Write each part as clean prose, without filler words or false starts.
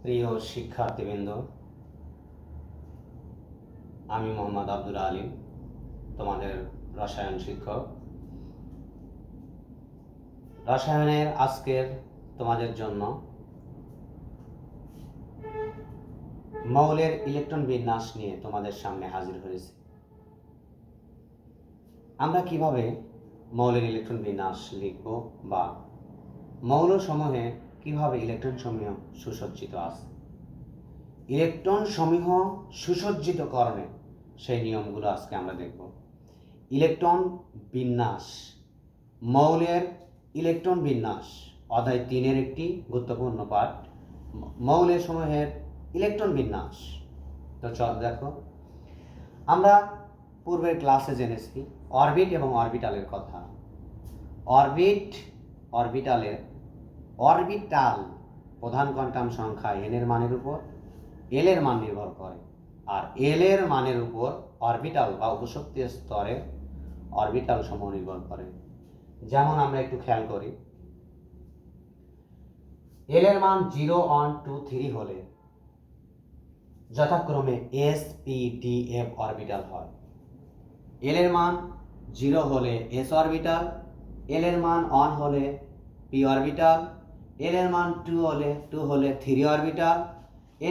প্রিয় শিক্ষার্থীবৃন্দ, আমি মোহাম্মদ আব্দুল আলিম, তোমাদের রসায়ন শিক্ষক। রসায়নের আজকের তোমাদের জন্য মৌলের ইলেকট্রন বিন্যাস নিয়ে তোমাদের সামনে হাজির হয়েছি। আমরা কিভাবে মৌলের ইলেকট্রন বিন্যাস লিখব বা মৌলসমূহে কিভাবে ইলেকট্রন সমূহ সুসজ্জিত আছে, ইলেকট্রন সমূহ সুসজ্জিতকরণে সেই নিয়মগুলো আজকে আমরা দেখব। ইলেকট্রন বিন্যাস, মৌলের ইলেকট্রন বিন্যাস অধ্যায় 3-এর একটি গুরুত্বপূর্ণ পাঠ, মৌলের সমূহের ইলেকট্রন বিন্যাস। তো চল দেখো, আমরা পূর্বের ক্লাসে জেনেছি অরবিট এবং অরবিটালের কথা। অরবিটাল প্রধান কোয়ান্টাম সংখ্যা n এর মানের উপর l এর মান নির্ভর করে, আর l এর মানের উপর অরবিটাল বা উপশক্তি স্তরে অরবিটাল সমূহ নির্ভর করে। যেমন আমরা একটু খেয়াল করি, l এর মান 0, 1, 2, 3 হলে যথাক্রমে s, p, d, f orbital হয়। l এর মান 0 হলে s অরবিটাল, l এর মান 1 হলে p অরবিটাল, l এর মান 2 হলে 3 অরবিটাল,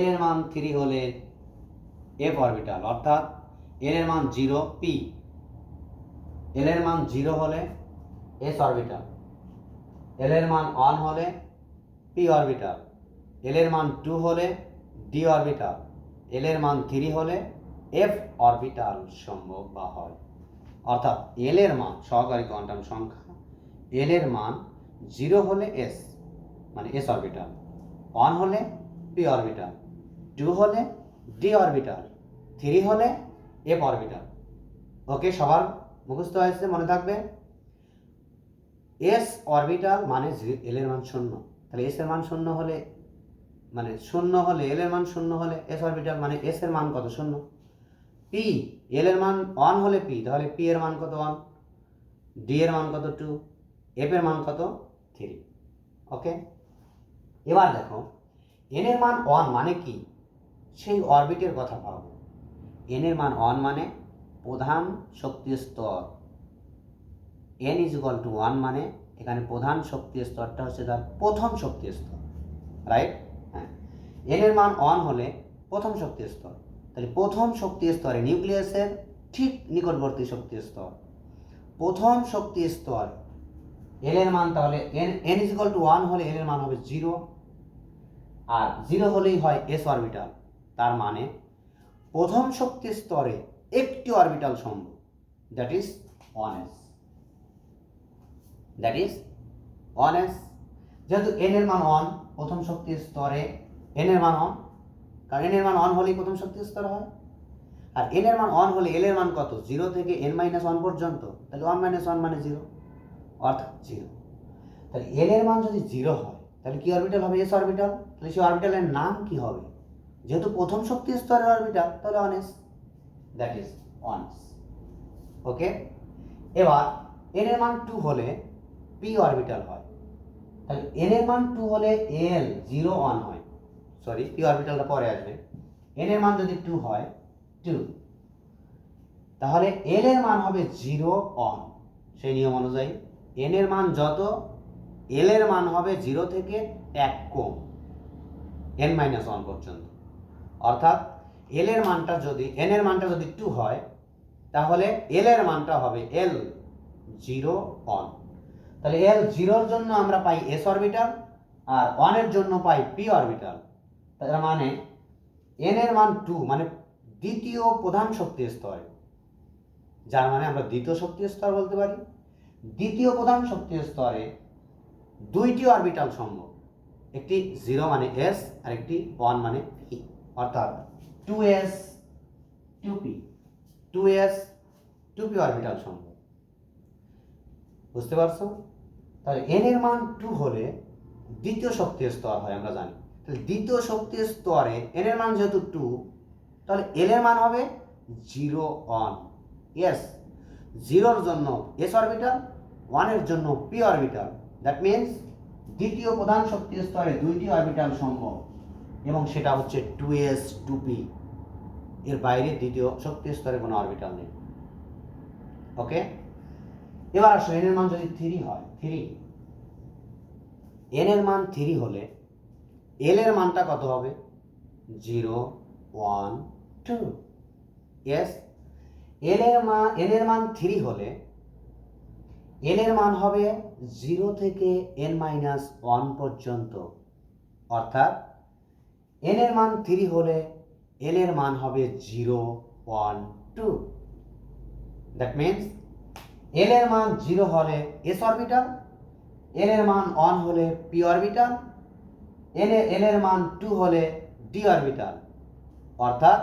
l এর মান 3 হলে f অরবিটাল, অর্থাৎ l এর মান 0 p, l এর মান 0 হলে s অরবিটাল, l এর মান 1 হলে p অরবিটাল, l এর মান 2 হলে d অরবিটাল, l এর মান 3 হলে f অরবিটাল সম্ভব বা হয়। অর্থাৎ l এর মান, সহকারী কোয়ান্টাম সংখ্যা, l এর মান 0 হলে s মানে s অরবিটাল, 1 হলে p অরবিটাল, 2 হলে d অরবিটাল, 3 হলে f অরবিটাল। ওকে, সবার মুখস্থ হয়েছে, মনে থাকবে। s অরবিটাল মানে l এর মান 0, তাহলে s এর মান 0 হলে মানে 0 হলে l এর মান 0 হলে s অরবিটাল মানে s এর মান কত? 0। p, l এর মান 1 হলে p, তাহলে p এর মান কত? 1। d এর মান কত? 2। f এর মান কত? 3। ওকে, এবার দেখো n এর মান 1 মানে কি, সেই অরবিটের কথা ভাবো। n এর মান 1 মানে প্রধান শক্তি স্তর, n = 1 মানে এখানে প্রধান শক্তি স্তরটা হচ্ছে তার প্রথম শক্তি স্তর, রাইট? হ্যাঁ, n এর মান 1 হলে প্রথম শক্তি স্তর, তাহলে প্রথম শক্তি স্তরে নিউক্লিয়াসের ঠিক নিকটবর্তী শক্তি স্তর, প্রথম শক্তি স্তর l এর মান, তাহলে n = 1 হলে l এর মান হবে 0, আর 0 হলেই হয় s অরবিটাল। তার মানে প্রথম শক্তি স্তরে একটি অরবিটাল সম্ভব, দ্যাট ইজ 1s। যেহেতু n এর মান 1, প্রথম শক্তি স্তরে n এর মান 1, কারণ n এর মান 1 হলেই প্রথম শক্তি স্তর হয়। আর n এর মান 1 হলে l এর মান কত? 0 থেকে n-1 পর্যন্ত, তাহলে 1 - 1 মানে 0, অর্থাৎ 0। তাহলে l এর মান যদি 0 হয় তাহলে কি অরবিটাল হবে? s orbital. তাহলে সেই অরবিটালের নাম কি হবে? যেহেতু প্রথম শক্তি স্তরের অরবিটাল, তাহলে 1s, দ্যাট ইজ 1s। ওকে, এবার n এর মান 2 হলে p অরবিটাল হয়, তাহলে n এর মান 2 হলে l 0, 1 হয়, সরি p অরবিটালটা পরে আসবে। n এর মান যদি 2 হয়, 2, তাহলে l এর মান হবে 0, 1। সেই নিয়ম অনুযায়ী n এর মান যত, l এর মান হবে 0 থেকে 1 কম, n-1 পর্যন্ত। অর্থাৎ l এর মানটা যদি, n এর মানটা যদি 2 হয়, তাহলে l এর মানটা হবে l 0, 1। তাহলে l 0 এর জন্য আমরা পাই s অরবিটাল, আর 1 এর জন্য পাই p অরবিটাল। তার মানে n এর মান 2 মানে দ্বিতীয় প্রধান শক্তি স্তরে, যার মানে আমরা দ্বিতীয় শক্তি স্তর বলতে পারি। দ্বিতীয় প্রধান শক্তি স্তরে দুইটি অরবিটাল সম্ভব, একটি 0 মানে s আর একটি 1 মানে p, অর্থাৎ 2s 2p, 2s 2p orbital সম্ভব। বুঝতে পারছো? তাহলে n এর মান 2 হলে দ্বিতীয় শক্তি স্তর হয়, আমরা জানি। তাহলে দ্বিতীয় শক্তি স্তরে n এর মান যেহেতু 2, তাহলে l এর মান হবে 0, 1। yes, 0 এর জন্য s অরবিটাল, 1 এর জন্য p অরবিটাল। দ্যাট মিন্স দ্বিতীয় প্রধান শক্তি স্তরে দুইটি অরবিটাল সম্ভব, এবং সেটা হচ্ছে 2s 2p, এর বাইরে দ্বিতীয় শক্তি স্তরে কোনো অরবিটাল নেই। ওকে, এবার আসো n এর মান যদি 3 হয়, 3 n এর মান 3 হলে l এর মানটা কত হবে? 0 1 2। ইয়েস, n এর মান 3 হলে n এর মান হবে 0 থেকে n-1 পর্যন্ত, অর্থাৎ n এর মান 3 হলে l এর মান হবে 0 1 2। দ্যাট মিন্স l এর মান 0 হলে s অরবিটাল, l এর মান 1 হলে p অরবিটাল, l এর মান 2 হলে d অরবিটাল, অর্থাৎ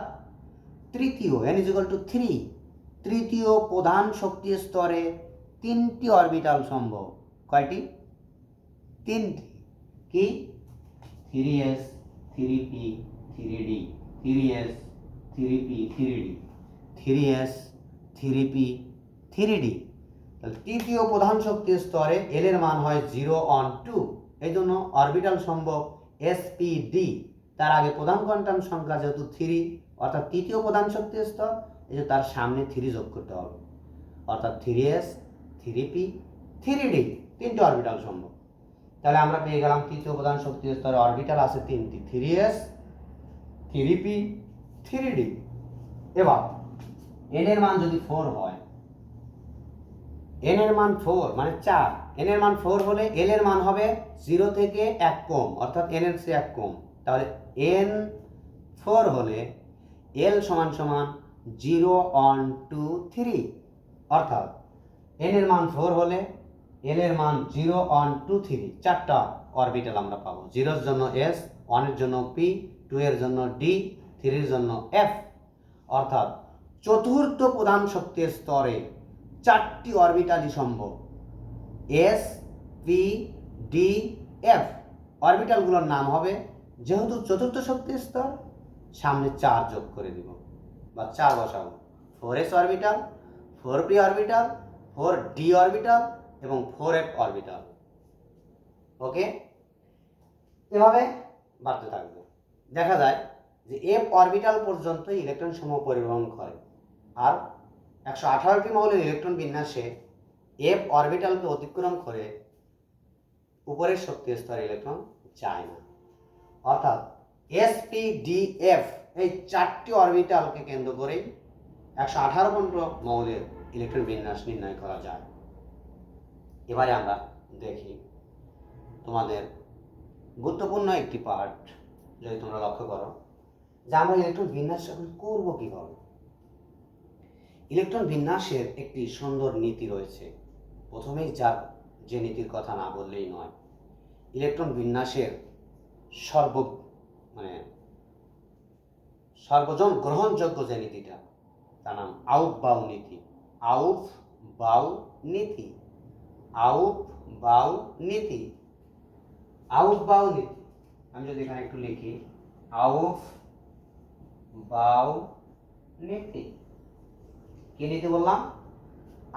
তৃতীয় n = 3, তৃতীয় প্রধান শক্তি স্তরে 3টি অরবিটাল সম্ভব। কয়টি? 3টি। কি? 3s 3p 3d, 3s 3p 3d, 3s 3p 3d। তাহলে তৃতীয় প্রধান শক্তি স্তরে l এর মান হয় 0 1 2, এই জন্য অরবিটাল সম্ভব spd। তার আগে প্রধান কোয়ান্টাম সংখ্যা যেহেতু 3, অর্থাৎ তৃতীয় প্রধান শক্তি স্তর, এই যে তার সামনে 3 যোগ করতে হবে, অর্থাৎ 3s 3p 3d, 3টে অরবিটাল সম্ভব। তাহলে আমরা পেয়ে গেলাম তৃতীয় প্রধান শক্তি স্তরে অরবিটাল আছে 3টি, 3s 3p 3d। এবার n এর মান যদি 4 হয়, n এর মান 4 মানে 4, n এর মান 4 হলে l এর মান হবে 0 থেকে 1 কম, অর্থাৎ n এর চেয়ে 1 কম। তাহলে n 4 হলে l সমান সমান 0 1 2 3, অর্থাৎ n এর মান 4 হলে l এর মান 0 1 2 3, 4টা অরবিটাল আমরা পাবো। 0 এর জন্য s, 1 এর জন্য p, 2 এর জন্য d, 3 এর জন্য f, অর্থাৎ চতুর্থ প্রধান শক্তি স্তরে 4টি অরবিটালই সম্ভব, s p d f। অরবিটালগুলোর নাম হবে, যেহেতু চতুর্থ শক্তি স্তর, সামনে 4 যোগ করে দিব বা 4 বসাবো, 4s orbital, 4p orbital, 4d orbital এবং 4f অরবিটাল। ওকে, এভাবে বাড়তে থাকবে। দেখা যায় যে f অরবিটাল পর্যন্ত ইলেকট্রন সমূহ পরিবহন করে, আর 118টি মৌলের ইলেকট্রন বিন্যাসে f অরবিটালকে অতিক্রম করে উপরের শক্তি স্তরে ইলেকট্রন যায় না, অর্থাৎ s p d f এই 4টি অরবিটালকে কেন্দ্র করেই 118 মৌলের ইলেকট্রন বিন্যাস নির্ণয় করা যায়। এবারে আমরা দেখি তোমাদের গুরুত্বপূর্ণ একটি পার্ট, যদি তোমরা লক্ষ্য করো যে আমরা ইলেকট্রন বিন্যাস করবো কিভাবে। ইলেকট্রন বিন্যাসের একটি সুন্দর নীতি রয়েছে। প্রথমেই যে নীতির কথা না বললেই নয়, ইলেকট্রন বিন্যাসের সর্বজন গ্রহণযোগ্য যে নীতিটা, তার নাম আউফবাউ নীতি। আউফবাউ নীতি, আউফবাউ নীতি, আউফবাউ নীতি। আমি যদি এখানে একটু লিখি, আউফবাউ নীতি। কি নীতি বললাম?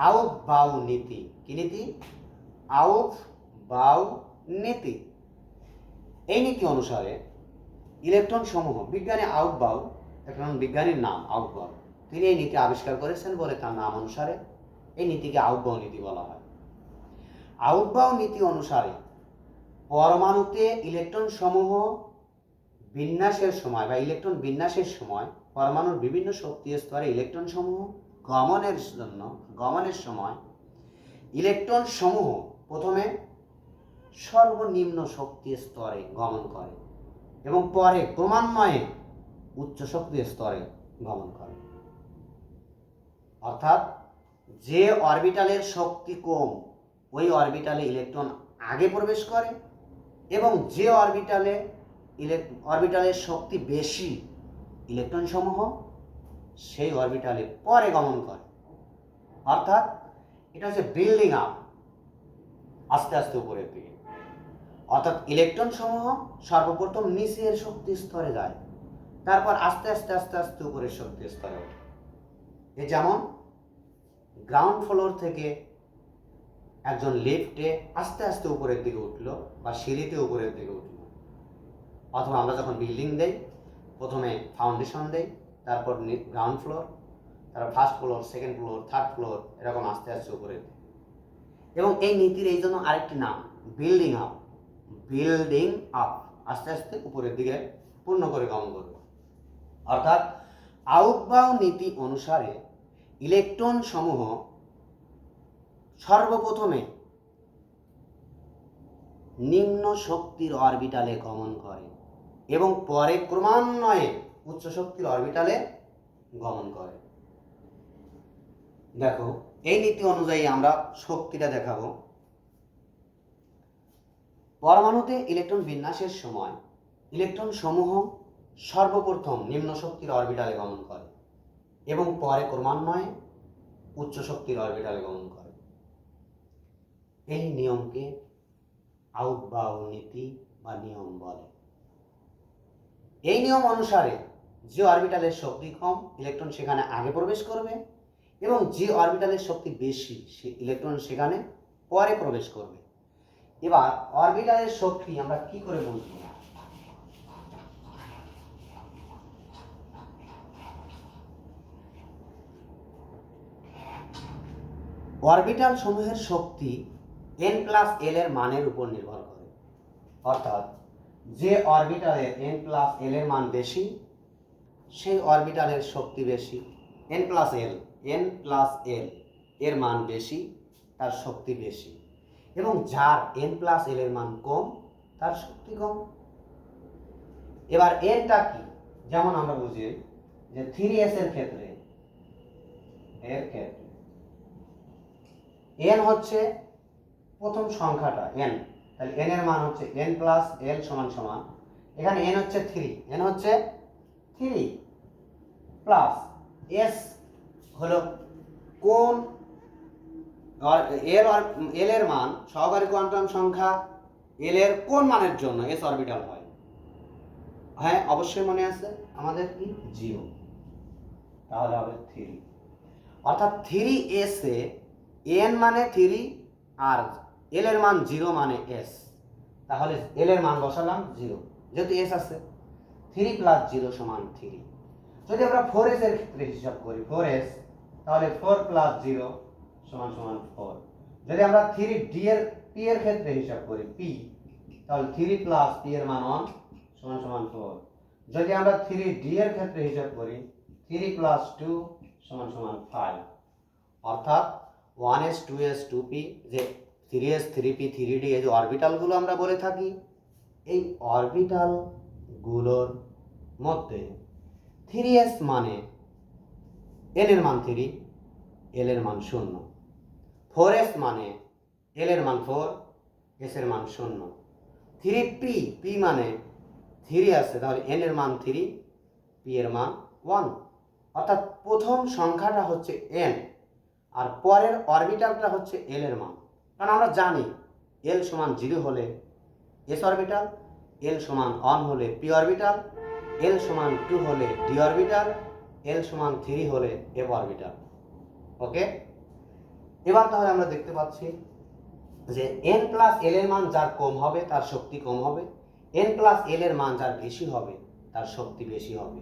আউফবাউ নীতি। কি নীতি? আউফবাউ নীতি। এই নীতি অনুসারে ইলেকট্রন সমূহ, বিজ্ঞানী আউফবাউ, এখন বিজ্ঞানীর নাম আউফবাউ, তিনি এই নীতি আবিষ্কার করেছেন বলে তার নাম অনুসারে এই নীতিকে আউফবাউ নীতি বলা হয়। আউফবাউ নীতি অনুসারে পরমাণুতে ইলেকট্রন সমূহ বিন্যাসের সময় বা ইলেকট্রন বিন্যাসের সময় পরমাণুর বিভিন্ন শক্তি স্তরে ইলেকট্রন সমূহ গমনের সময় ইলেকট্রন সমূহ প্রথমে সর্বনিম্ন শক্তি স্তরে গমন করে এবং পরে ক্রমান্বয়ে উচ্চ শক্তি স্তরে গমন করে। অর্থাৎ যে অরবিটালের শক্তি কম, ওই অরবিটালে ইলেকট্রন আগে প্রবেশ করে, এবং যে অরবিটালের শক্তি বেশি, ইলেকট্রন সমূহ সেই অরবিটালে পরে গমন করে। অর্থাৎ এটা হচ্ছে বিল্ডিং আপ, আস্তে আস্তে উপরের দিকে। অর্থাৎ ইলেকট্রন সমূহ সর্বপ্রথম নিচের শক্তি স্তরে যায়, তারপর আস্তে আস্তে আস্তে আস্তে উপরের শক্তি স্তরে ওঠে। এ যেমন গ্রাউন্ড ফ্লোর থেকে একজন লিফটে আস্তে আস্তে উপরের দিকে উঠলো বা সিঁড়িতে উপরের দিকে উঠলো, অথবা আমরা যখন বিল্ডিং দেই প্রথমে ফাউন্ডেশন দেই, তারপর গ্রাউন্ড ফ্লোর, তারপর first floor, second floor, third floor, এরকম আস্তে আস্তে উপরে। এবং এই নীতির এই জন্য আরেকটি নাম বিল্ডিং আপ। বিল্ডিং আপ, আস্তে আস্তে উপরের দিকে পূর্ণ করে গমন করবে। অর্থাৎ আউটবাউ নীতি অনুসারে ইলেকট্রন সমূহ সর্বপ্রথমে নিম্ন শক্তির অরবিটালে গমন করে এবং পরে ক্রমান্বয়ে উচ্চ শক্তির অরবিটালে গমন করে। দেখো এই নীতি অনুযায়ী আমরা শক্তিটা দেখাবো। পরমাণুতে ইলেকট্রন বিন্যাসের সময় ইলেকট্রন সমূহ সর্বপ্রথম নিম্ন শক্তির অরবিটালে গমন করে এবং পরে ক্রমান্বয়ে উচ্চ শক্তির অরবিটালে গমন করে। এই নিয়মকে আউটবাউ নীতি বা নিয়ম বলে। এই নিয়ম অনুসারে যে অরবিটালের শক্তি কম ইলেকট্রন সেখানে আগে প্রবেশ করবে এবং যে অরবিটালের শক্তি বেশি সে ইলেকট্রন সেখানে পরে প্রবেশ করবে। এবার অরবিটালের শক্তি আমরা কি করে বুঝবো? অরবিটাল সমূহের শক্তি n+l এর মানের উপর নির্ভর করে। অর্থাৎ যে অরবিটালের n+l এর মান বেশি সেই অরবিটালের শক্তি বেশি। n+l এর মান বেশি, তার শক্তি বেশি। এবং যার n+l এর মান কম তার শক্তি কম। এবার nটা কি? যেমন আমরা বুঝি যে 3s এর ক্ষেত্রে n হচ্ছে প্রথম সংখ্যাটা n, তাহলে n এর মান হচ্ছে n+l সমান এখানে n হচ্ছে 3, n হচ্ছে 3 প্লাস s হলো কোন l এর মান সহকারী কোয়ান্টাম সংখ্যা l এর কোন মানের জন্য s অরবিটাল হয়? হ্যাঁ অবশ্যই মনে আছে আমাদের কি 0, তাহলে হবে 3। অর্থাৎ 3s এ n মানে 3 আর l এর মান 0 মানে s, তাহলে l এর মান বসালাম 0 যেহেতু s আছে। 3 + 0 = 3। যদি আমরা 4s এর ক্ষেত্রে হিসাব করি 4s, তাহলে 4 + 0 = 4। যদি আমরা 3d এর p এর ক্ষেত্রে হিসাব করি p, তাহলে 3 + p এর মান 1 = 4। যদি আমরা 3d এর ক্ষেত্রে হিসাব করি 3 + 2 = 5। অর্থাৎ 1s 2s 2p, যে 3s 3p 3d এই যে অরবিটালগুলো আমরা বলে থাকি, এই অরবিটালগুলোর মধ্যে 3s মানে n এর মান 3, l এর মান 0। 4s মানে l এর মান 4, s এর মান 0। 3p, p মানে 3 আছে তাহলে n এর মান 3, p এর মান 1। অর্থাৎ প্রথম সংখ্যাটা হচ্ছে n আর পরের অরবিটালটা হচ্ছে l এর মান। কারণ আমরা জানি l = 0 হলে s অরবিটাল, l = 1 হলে p অরবিটাল, l = 2 হলে d অরবিটাল, l = 3 হলে f অরবিটাল। ওকে, এবার তাহলে আমরা দেখতে পাচ্ছি যে n+l এর মান যার কম হবে তার শক্তি কম হবে, n+l এর মান যার বেশি হবে তার শক্তি বেশি হবে।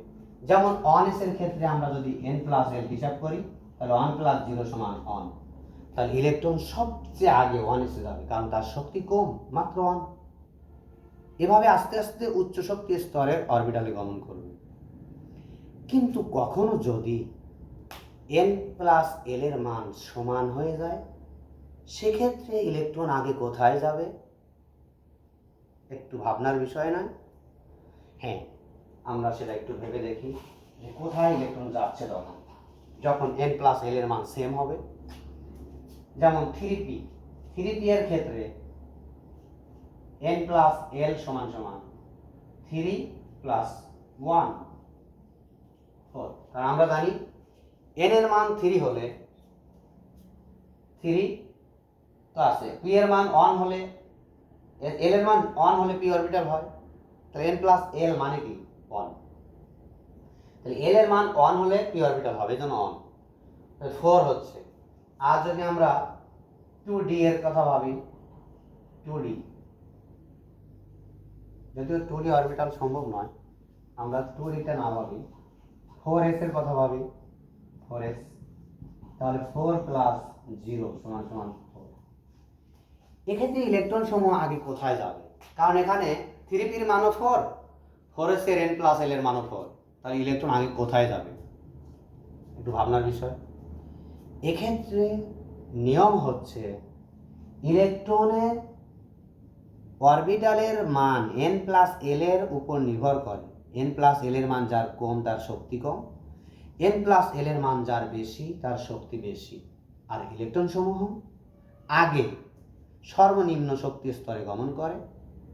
যেমন 1s এর ক্ষেত্রে আমরা যদি n+l হিসাব করি তাহলে 1 + 0 = 1, তাহলে ইলেকট্রন সবচেয়ে আগে 1s এ যাবে কারণ তার শক্তি কম, মাত্র 1। এভাবে আস্তে আস্তে উচ্চ শক্তি স্তরের অরবিটালে গমন করবে। কিন্তু কখনো যদি n+l এর মান সমান হয়ে যায় সেক্ষেত্রে ইলেকট্রন আগে কোথায় যাবে? একটু ভাবনার বিষয় নয়? হ্যাঁ, আমরা সেটা একটু ভেবে দেখি যে কোথায় ইলেকট্রন যাচ্ছে যখন n+l এর মান সেম হবে। যেমন 3p এর ক্ষেত্রে n+l = 3 + 1 4। কারণ আমরা জানি n এর মান 3 হলে 3 তো আছে, p এর মান 1 হলে l এর মান 1 হলে p অরবিটাল হয়, তাহলে n+l মানে কি 1, তাহলে l এর মান 1 হলে p অরবিটাল হবে, এজন্য 1, তাহলে 4 হচ্ছে। আর যদি আমরা 2d এর কথা ভাবি, 2d যদিও 2d অরবিটাল সম্ভব নয়, আমরা 2d-তে না ভাবি, 4s এর কথা ভাবি, 4s, তাহলে 4 প্লাস 0 সমান সমান 4। এক্ষেত্রে ইলেকট্রন সমূহ আগে কোথায় যাবে? কারণ এখানে 3p এর মানও 4, 4s এর n প্লাস l এর মানও 4, তাহলে ইলেকট্রন আগে কোথায় যাবে? একটু ভাবনার বিষয়। এক্ষেত্রে নিয়ম হচ্ছে ইলেকট্রনের অরবিটালের মান n প্লাস l এর উপর নির্ভর করে। n প্লাস l এর মান যার কম তার শক্তি কম, n প্লাস l এর মান যার বেশি তার শক্তি বেশি। আর ইলেকট্রন সমূহ আগে সর্বনিম্ন শক্তি স্তরে গমন করে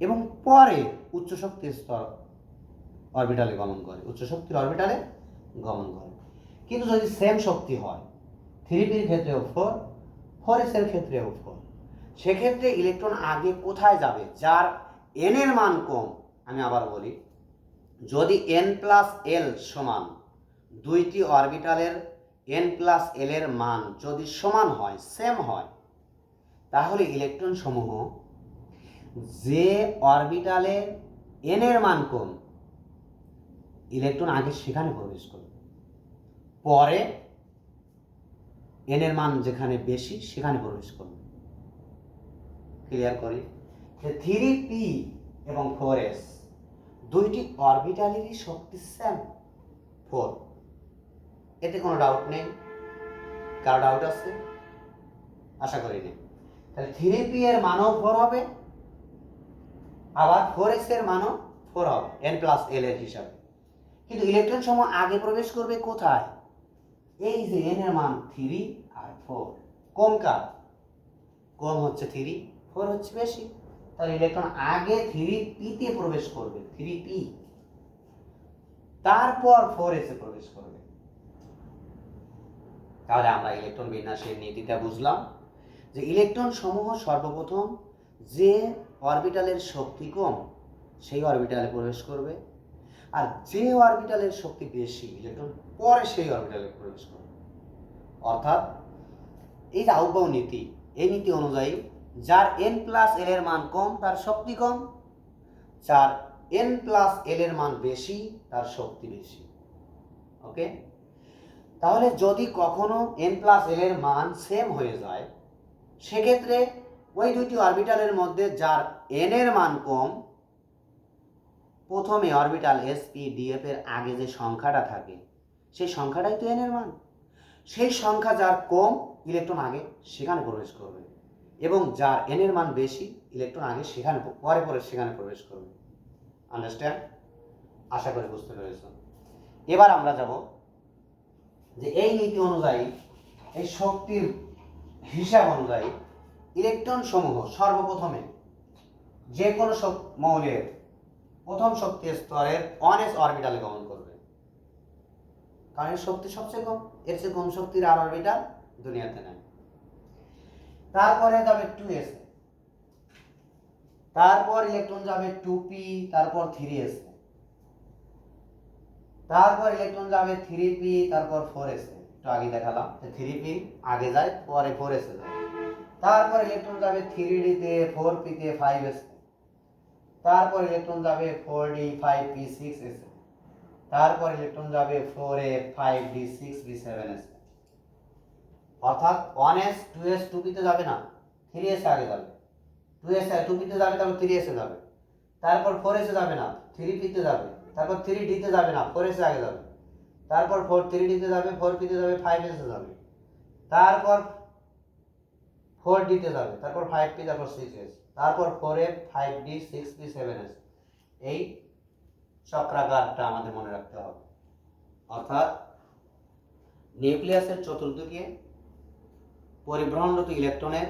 এবং পরে উচ্চ শক্তির স্তর অরবিটালে গমন করে, উচ্চ শক্তির অরবিটালে গমন করে। কিন্তু যদি সেম শক্তি হয়, 3pর ক্ষেত্রেও 4, 4s এর ক্ষেত্রেও 4, সেক্ষেত্রে ইলেকট্রন আগে কোথায় যাবে? যার n এর মান কম। আমি আবার বলি, যদি n প্লাস l সমান দুইটি অরবিটালের n প্লাস l এর মান যদি সমান হয়, সেম হয়, তাহলে ইলেকট্রন সমূহ যে অরবিটালে n এর মান কম, ইলেকট্রন আগে সেখানে প্রবেশ করবে, পরে n এর মান যেখানে বেশি সেখানে প্রবেশ করবে। ক্লিয়ার করি যে 3p এবং 4s দুইটি অরবিটালেরই শক্তি সেম 4, এতে কোনো ডাউট নেই। কারো ডাউট আছে? আশা করি নেই। তাহলে 3p এর মানও 4 হবে, আবার 4s এর মানও 4 হবে n প্লাস l এর হিসাবে। কিন্তু ইলেকট্রন সমূহ আগে প্রবেশ করবে কোথায়? এই যে n এর মান 3 আর 4, কম কার? কম হচ্ছে 3, 4 হচ্ছে বেশি। তাহলে ইলেকট্রন আগে 3p-তে প্রবেশ করবে, 3p, তারপর 4s এ প্রবেশ করবে। তাহলে আমরা ইলেকট্রন বিন্যাসের নীতিটা বুঝলাম যে ইলেকট্রন সমূহ সর্বপ্রথম যে অরবিটালের শক্তি কম সেই অরবিটালে প্রবেশ করবে, আর যে অরবিটালের শক্তি বেশি ইলেকট্রন পরে সেই অরবিটালে প্রবেশ করবে। অর্থাৎ এই যে আউটবাউন্ড নীতি, এই নীতি অনুযায়ী যার n প্লাস l এর মান কম তার শক্তি কম, যার n প্লাস l এর মান বেশি তার শক্তি বেশি। ওকে, তাহলে যদি কখনো n প্লাস l এর মান সেম হয়ে যায়, সেক্ষেত্রে ওই দুইটি অরবিটালের মধ্যে যার n এর মান কম, প্রথমে অরবিটাল sp df এর আগে যে সংখ্যাটা থাকে সেই সংখ্যাটাই তো n এর মান, সেই সংখ্যা যার কম ইলেকট্রন আগে সেখানে প্রবেশ করবে, এবং যার n এর মান বেশি ইলেকট্রন আগে সেখানে পরে সেখানে প্রবেশ করবে। আন্ডারস্ট্যান্ড? আশা করি বুঝতে পেরেছ। এবার আমরা যাব যে এই নীতি অনুযায়ী, এই শক্তির হিসাব অনুযায়ী ইলেকট্রন সমূহ সর্বপ্রথমে যে কোনো মৌলের প্রথম শক্তি স্তরের 1s অরবিটালে গমন করবে, কারণ এর শক্তি সবচেয়ে কম, এর চেয়ে কম শক্তির আর অরবিটাল দুনিয়াতে নাই। তারপরে যাবে 2s, তারপর ইলেকট্রন যাবে 2p, তারপর 3s, তারপর ইলেকট্রন যাবে 3p, তারপর 4s। একটু আগে দেখালাম যে 3p আগে যায়, পরে 4s যায়। তারপর ইলেকট্রন যাবে 3d তে, 4p তে, 5s, তারপর ইলেকট্রন যাবে 4d, 5p, 6s, তারপর ইলেকট্রন যাবে 4a, 5d, 6b, 7s। অর্থাৎ 1s 2s 2p তে যাবে না, 3s আগে যাবে, 2s 2p তে যাবে, তারপর 3s এ যাবে, তারপর 4s এ যাবে না, 3p তে যাবে, তারপর 3d তে যাবে না, 4s আগে যাবে, তারপর 3d তে যাবে, 4p তে যাবে, 5s এ যাবে, তারপর 4d তে যাবে, তারপর 5p, তারপর 6s, তারপর 4a, 5d, 6p, 7s। এই চক্রাকারটা আমাদের মনে রাখতে হবে। অর্থাৎ নিউক্লিয়াসের চতুর্দিকে পরিভ্রমণরত ইলেকট্রনের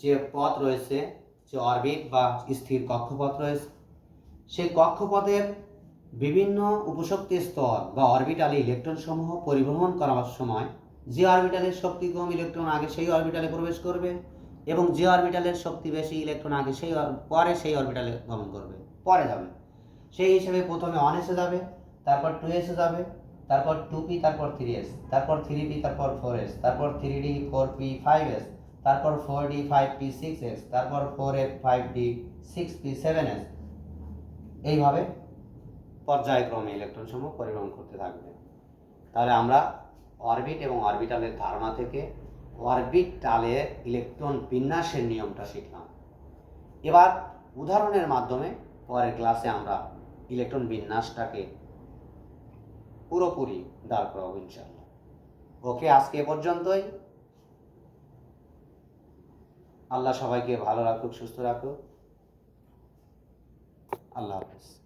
যে পথ রয়েছে, যে অরবিট বা স্থির কক্ষপথ রয়েছে, সেই কক্ষপথের বিভিন্ন উপশক্তি স্তর বা অরবিটালে ইলেকট্রন সমূহ পরিভ্রমণ করার সময় যে অরবিটালের শক্তি কম ইলেকট্রন আগে সেই অরবিটালে প্রবেশ করবে, এবং যে অরবিটালের শক্তি বেশি ইলেকট্রন আগে পরে সেই অরবিটালে গমন করবে, পরে যাবে। সেই হিসেবে প্রথমে 1s এ যাবে, তারপর 2s এ যাবে, তারপর 2p, তারপর 3s, তারপর 3p, তারপর 4s, তারপর 3d, 4p, 5s, তারপর 4d, 5p, 6s, তারপর 4a, 5d, 6p7s এইভাবে পর্যায়ক্রমে ইলেকট্রন সমূহ পরিবহন করতে থাকবে। তাহলে আমরা অরবিট এবং অরবিটালের ধারণা থেকে অরবিটালের ইলেকট্রন বিন্যাসের নিয়মটা শিখলাম। এবার উদাহরণের মাধ্যমে পরের ক্লাসে আমরা ইলেকট্রন বিন্যাসটাকে পুরোপুরি দাঁড় করাবো ইনশাআল্লাহ। ওকে, আজকে এ পর্যন্তই। আল্লাহ সবাইকে ভালো রাখুক, সুস্থ রাখুক। আল্লাহ হাফেজ।